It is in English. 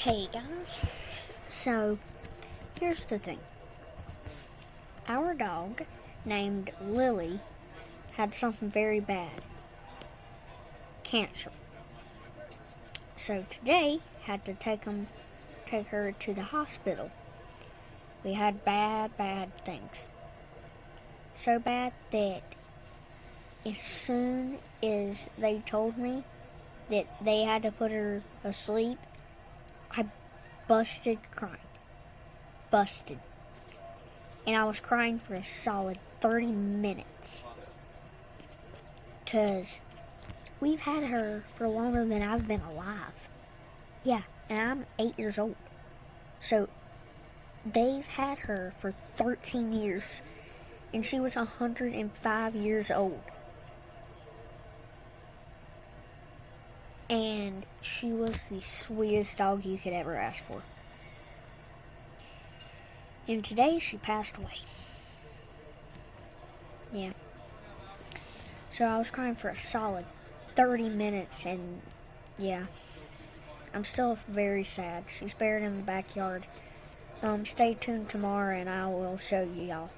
Hey guys, so here's the thing. Our dog, named Lily, had something very bad. Cancer. So today, had to take her to the hospital. We had bad things. So bad that as soon as they told me that they had to put her asleep, I busted crying. Busted. And I was crying for a solid 30 minutes. Because we've had her for longer than I've been alive. Yeah, and I'm 8 years old. So they've had her for 13 years. And she was 105 years old. And she was the sweetest dog you could ever ask for. And today she passed away. Yeah. So I was crying for a solid 30 minutes, and yeah. I'm still very sad. She's buried in the backyard. Stay tuned tomorrow and I will show you y'all.